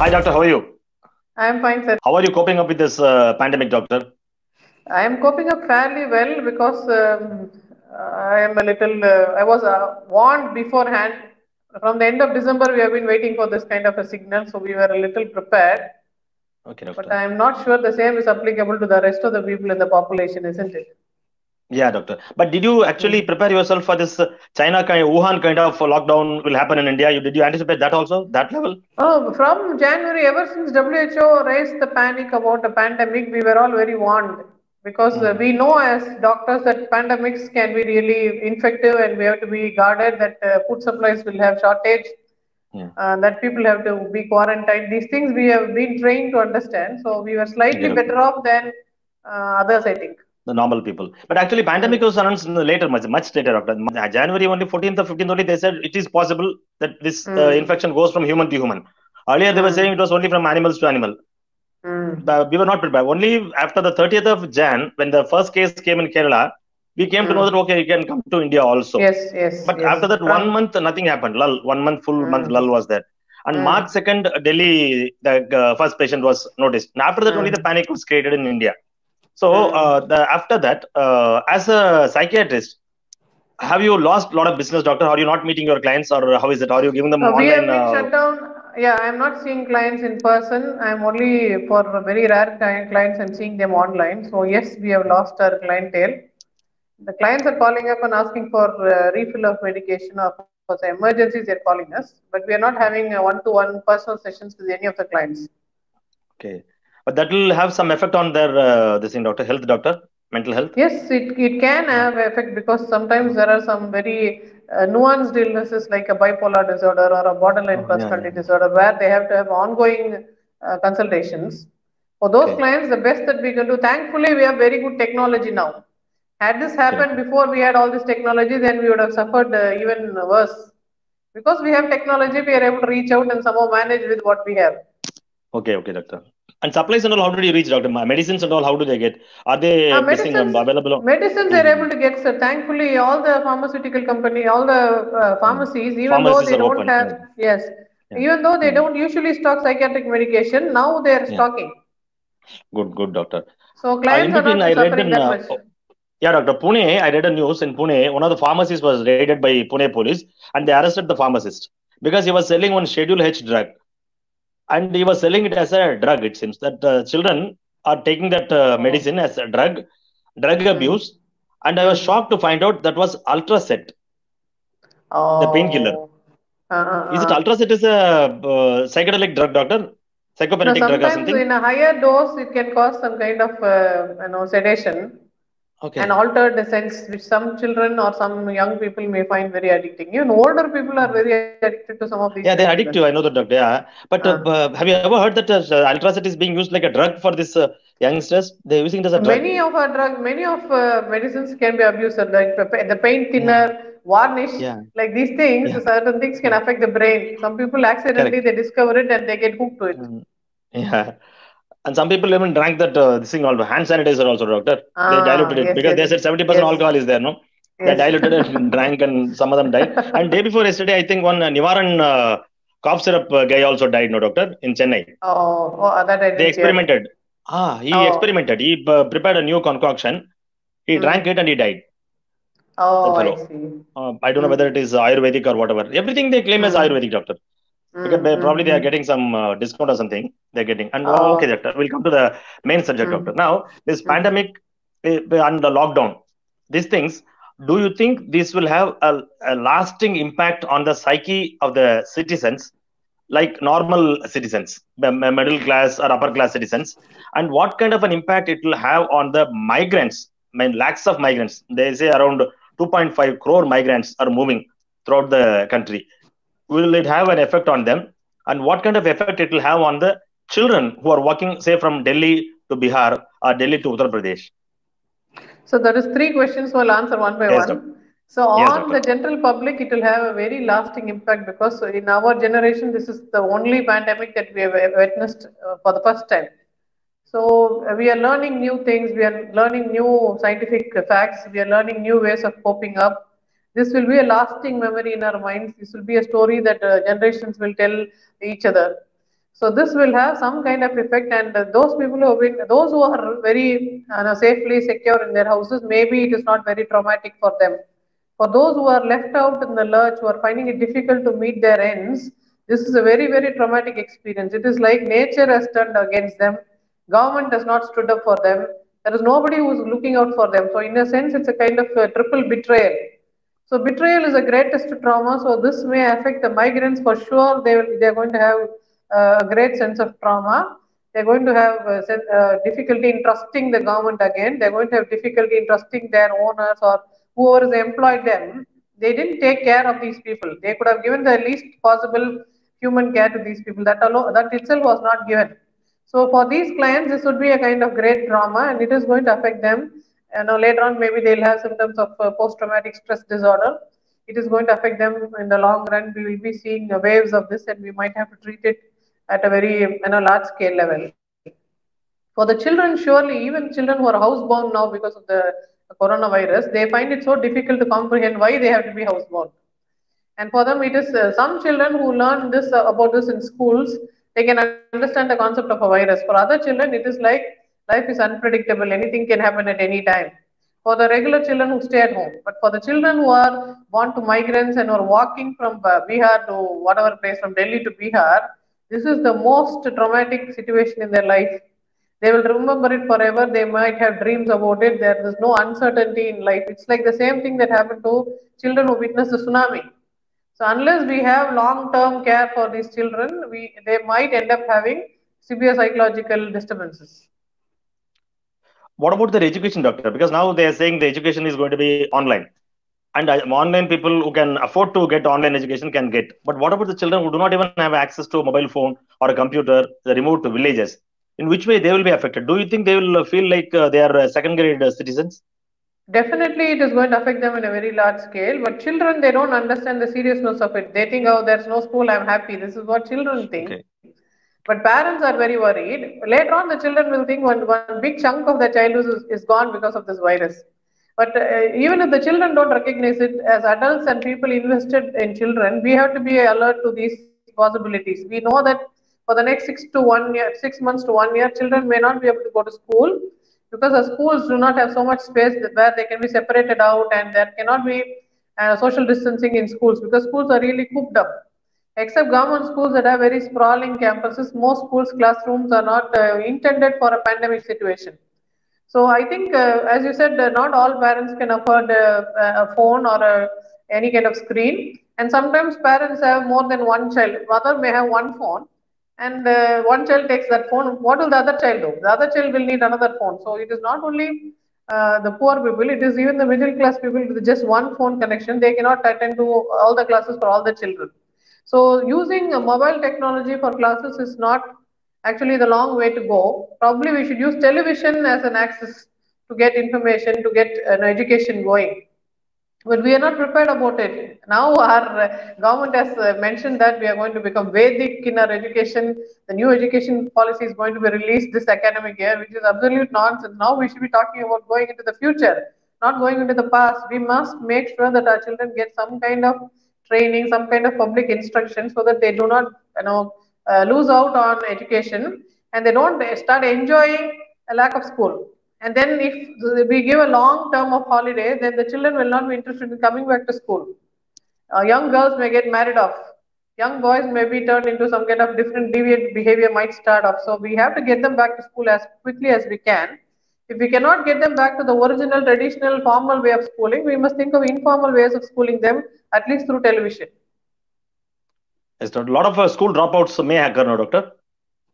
Hi, doctor. How are you? I am fine, sir. How are you coping up with this pandemic, doctor? I am coping up fairly well because I am a little. I was warned beforehand. From the end of December, we have been waiting for this kind of a signal, so we were a little prepared. Okay, But doctor. I am not sure the same is applicable to the rest of the people in the population, isn't it? Yeah, doctor. But did you actually Mm. prepare yourself for this China kind, Wuhan kind of lockdown will happen in India? Did you anticipate that also, that level? Oh, from January, ever since WHO raised the panic about the pandemic, we were all very warned because Mm. we know as doctors that pandemics can be really infective and we have to be guarded that food supplies will have shortage, Yeah. that people have to be quarantined. These things we have been trained to understand. So we were Okay, slightly doctor. better off than others, I think. The normal people. But actually, pandemic Mm. was announced later, much later, doctor. January only 14th or 15th only, they said it is possible that this Mm. infection goes from human to human. Earlier, they were saying Mm. it was only from animals to animal. Mm. We were not prepared. Only after the 30th of Jan, when the first case came in Kerala, we came to know that Mm. okay, you can come to India also. Yes, yes, But yes. after that, one From. month nothing happened. Lull, 1 month, full month Mm. lull was there. And March Mm. 2nd, Delhi, the first patient was noticed. And after that, only the Mm. panic was created in India. So Mm. after that, as a psychiatrist, have you lost a lot of business, doctor? Are you not meeting your clients, or how is it? Are you giving them We have online? been shut down. Yeah, I'm not seeing clients in person. I'm only for very rare clients and seeing them online. So yes, we have lost our clientele. The clients are calling up and asking for refill of medication or for some emergencies. They're calling us, but we are not having one-to-one personal sessions with any of the clients. Okay, but that will have some effect on their this thing, doctor, health, doctor, mental health. Yes, it can Uh, have effect because sometimes uh, there are some very nuanced illnesses like a bipolar disorder or a borderline oh, yeah, personality yeah. disorder where they have to have ongoing consultations. For those Okay. clients, the best that we can do, thankfully, we have very good technology now. Had this Okay, happened doctor. before we had all this technology, then we would have suffered even worse. Because we have technology, we are able to reach out and somehow manage with what we have. Okay, okay, doctor. And supplies and all, how did you reach, doctor? Medicines and all, how do they get? Are they this thing Medicines, available? medicines are Mm-hmm. able to get, sir. Thankfully, all the pharmaceutical company, all the Mm. pharmacies, even though Pharmacies they are don't open. have, Mm. yes, Yeah. even though they Mm. don't usually stock psychiatric medication, now they are Yeah. stocking. Good, good, doctor. So In clients are between, not I read suffering in that much. yeah, doctor, Pune. I read a news in Pune. One of the pharmacies was raided by Pune police, and they arrested the pharmacist because he was selling one Schedule H drug, and he was selling it as a drug. It seems that children are taking that Oh. medicine as a drug Mm. abuse, and I was Mm. shocked to find out that was Ultraset, the painkiller. Oh. Is it Uh. Ultraset is a psychedelic drug, doctor? No, Psychopanatic drug or sometimes something? in a higher dose, it can cause some kind of sedation and Okay. altered sense, which some children or some young people may find very addicting. Even older people are very addicted to some of these Yeah, they're painkillers. addictive. I know that, doctor. Yeah. But Uh, have you ever heard that Ultraset is being used like a drug for this youngsters? They're using it as a drug. many of medicines can be abused, like the pain Yeah. thinner, varnish, Yeah. like these things. Yeah. Certain things can Yeah. affect the brain. Some people accidentally Correct. they discover it and they get hooked to it. Mm. Yeah. And some people even drank that this thing called hand sanitizer also, doctor. They diluted Ah, it yes, because yes, they said 70% yes, alcohol is there, no? They yes. diluted it and drank, and some of them died. And day before yesterday, I think one Nivaran cough syrup guy also died, no, doctor, in Chennai. That I They didn't hear. experimented. He Oh, experimented. He prepared a new concoction. He drank hmm. it and he died. That Oh, I fellow. see. I don't know whether Hmm. it is Ayurvedic or whatever. Everything they claim as Hmm. Ayurvedic, doctor. Because Hmm. probably Hmm. they are Hmm. getting some discount or something. They're getting. And okay, Oh. doctor. We'll come to the main subject, Hmm. doctor. Now, this Hmm. pandemic and the lockdown, these things, do you think this will have a lasting impact on the psyche of the citizens, like normal citizens, middle class or upper class citizens? And what kind of an impact it will have on the migrants? I mean, lakhs of migrants. They say around 2.5 crore migrants are moving throughout the country. Will it have an effect on them? And what kind of effect it will have on the children who are walking, say, from Delhi to Bihar or Delhi to Uttar Pradesh? So there is three questions. So I'll answer one by Yes, doctor. one. So Yes, on doctor. the general public, it will have a very lasting impact because in our generation, this is the only pandemic that we have witnessed for the first time. So we are learning new things. We are learning new scientific facts. We are learning new ways of coping up. This will be a lasting memory in our minds. This will be a story that generations will tell each other. So this will have some kind of effect, and those who are very safely secure in their houses, maybe it is not very traumatic for them. For those who are left out in the lurch, who are finding it difficult to meet their ends, this is a very, very traumatic experience. It is like nature has turned against them. Government has not stood up for them. There is nobody who is looking out for them. So in a sense, it's a kind of a triple betrayal. So betrayal is the greatest trauma. So this may affect the migrants for sure. They are going to have a great sense of trauma. They're going to have difficulty in trusting the government again. They're going to have difficulty in trusting their owners or whoever has employed them. They didn't take care of these people. They could have given the least possible human care to these people. That itself was not given. So for these clients, this would be a kind of great trauma, and it is going to affect them. Later on, maybe they'll have symptoms of post-traumatic stress disorder. It is going to affect them in the long run. We will be seeing waves of this, and we might have to treat it at a very large scale level. For the children, surely, even children who are housebound now because of the coronavirus, they find it so difficult to comprehend why they have to be housebound. And for them, it is some children who learn this about this in schools, they can understand the concept of a virus. For other children, it is like life is unpredictable, anything can happen at any time. For the regular children who stay at home, but for the children who are born to migrants and who are walking from Bihar to whatever place, from Delhi to Bihar, this is the most traumatic situation in their life. They will remember it forever. They might have dreams about it. There is no uncertainty in life. It's like the same thing that happened to children who witnessed the tsunami. So unless we have long-term care for these children, they might end up having severe psychological disturbances. What about their education, doctor? Because now they are saying the education is going to be online. And online people who can afford to get online education can get. But what about the children who do not even have access to a mobile phone or a computer, the remote villages? In which way they will be affected? Do you think they will feel like they are second grade citizens? Definitely, it is going to affect them in a very large scale. But children, they don't understand the seriousness of it. They think, oh, there's no school, I'm happy. This is what children think. Okay. But parents are very worried. Later on, the children will think one big chunk of their childhood is gone because of this virus. But even if the children don't recognize it, as adults and people invested in children, we have to be alert to these possibilities. We know that for the next 6 months to 1 year, children may not be able to go to school because the schools do not have so much space where they can be separated out, and there cannot be social distancing in schools because schools are really cooped up. Except government schools that have very sprawling campuses, most schools' classrooms are not intended for a pandemic situation. So I think, as you said, not all parents can afford a phone or any kind of screen. And sometimes parents have more than one child. Mother may have one phone, and one child takes that phone. What will the other child do? The other child will need another phone. So it is not only the poor people; it is even the middle class people with just one phone connection. They cannot attend to all the classes for all the children. So using mobile technology for classes is not actually the long way to go. Probably we should use television as an access to get information, to get an education going. But we are not prepared about it. Now our government has mentioned that we are going to become Vedic in our education. The new education policy is going to be released this academic year, which is absolute nonsense. Now we should be talking about going into the future, not going into the past. We must make sure that our children get some kind of training, some kind of public instruction, so that they do not, lose out on education and they don't start enjoying a lack of school. And then if we give a long term of holiday, then the children will not be interested in coming back to school. Young girls may get married off. Young boys may be turned into some kind of different deviant behavior might start off. So we have to get them back to school as quickly as we can. If we cannot get them back to the original, traditional, formal way of schooling, we must think of informal ways of schooling them, at least through television. Yes, a lot of school dropouts may occur now, doctor.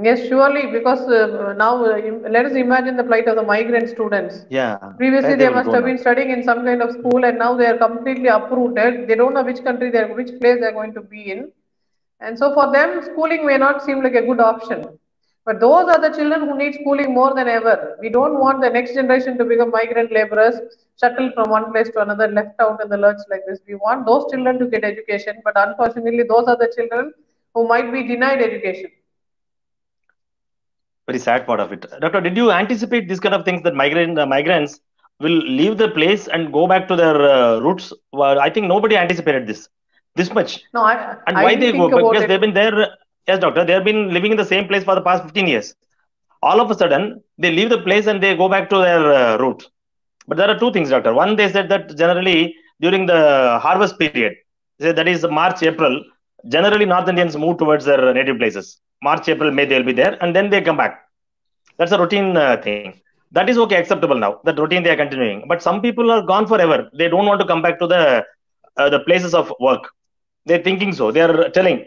Yes, surely, because now let us imagine the plight of the migrant students. Yeah, where Previously, they they will must go have now. been studying in some kind of school, and now they are completely uprooted. They don't know which country which place they are going to be in, and so for them, schooling may not seem like a good option. But those are the children who need schooling more than ever. We don't want the next generation to become migrant laborers, shuttled from one place to another, left out in the lurch like this. We want those children to get education, but unfortunately, those are the children who might be denied education. Very sad part of it. Doctor, did you anticipate these kind of things that migrants will leave the place and go back to their roots? Well, I think nobody anticipated this much. No, And I why didn't they go? think about Because they've it. been there. Yes, doctor. They have been living in the same place for the past 15 years. All of a sudden, they leave the place and they go back to their route. But there are two things, doctor. One, they said that generally during the harvest period, that is March, April, generally North Indians move towards their native places. March, April, May, they'll be there and then they come back. That's a routine thing. That is okay, acceptable now. That routine they are continuing. But some people are gone forever. They don't want to come back to the places of work. They're thinking so. They are telling,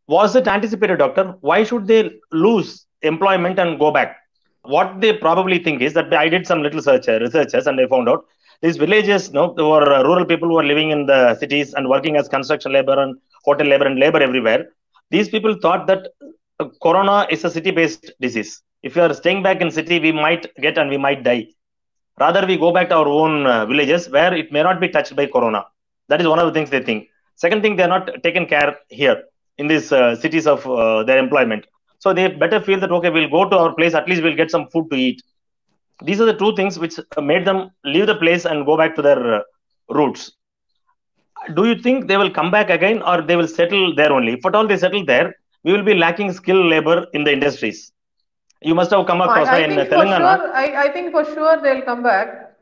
was it anticipated, doctor? Why should they lose employment and go back? What they probably think is that I did some little researches and I found out these villages, no, or rural people who are living in the cities and working as construction labor and hotel labor and labor everywhere. These people thought that corona is a city-based disease. If you are staying back in city, we might get and we might die. Rather, we go back to our own villages where it may not be touched by corona. That is one of the things they think. Second thing, they are not taken care here in these cities of their employment. So they better feel that, okay, we'll go to our place, at least we'll get some food to eat. These are the two things which made them leave the place and go back to their roots. Do you think they will come back again or they will settle there only? If at all they settle there, we will be lacking skilled labor in the industries. You must have come across in Telangana. I think for sure they'll come back.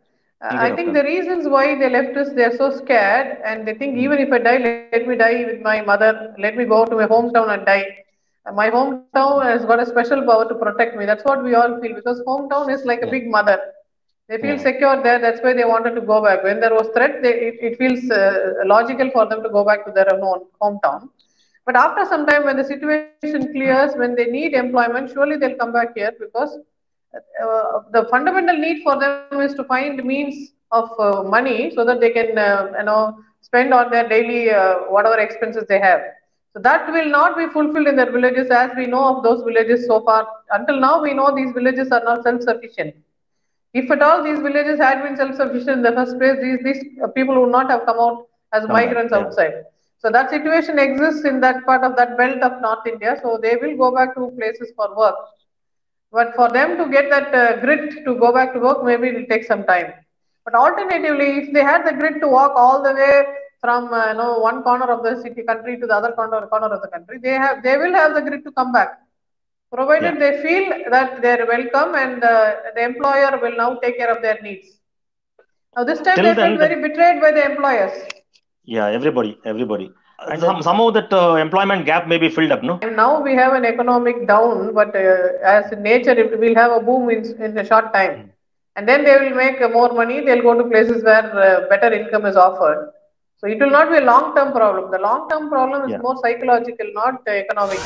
I think the reasons why they left us, they're so scared and they think even if I die, let me die with my mother, let me go to my hometown and die. My hometown has got a special power to protect me. That's what we all feel because hometown is like a big mother. They feel secure there. That's why they wanted to go back. When there was threat, it feels logical for them to go back to their own hometown. But after some time, when the situation clears, when they need employment, surely they'll come back here because the fundamental need for them is to find means of money so that they can, spend on their daily whatever expenses they have. So that will not be fulfilled in their villages, as we know of those villages so far. Until now, we know these villages are not self-sufficient. If at all these villages had been self-sufficient in the first place, these people would not have come out as migrants outside. So that situation exists in that part of that belt of North India. So they will go back to places for work. But for them to get that grit to go back to work, maybe it will take some time. But alternatively, if they had the grit to walk all the way from one corner of the country to the other corner of the country, they will have the grit to come back, provided they feel that they're welcome and the employer will now take care of their needs. Now this time they felt very betrayed by the employers. Yeah, everybody. And somehow that employment gap may be filled up, no? And now we have an economic down, but as in nature, it will have a boom in a short time. And then they will make more money. They'll go to places where better income is offered. So it will not be a long-term problem. The long-term problem is more psychological, not economic.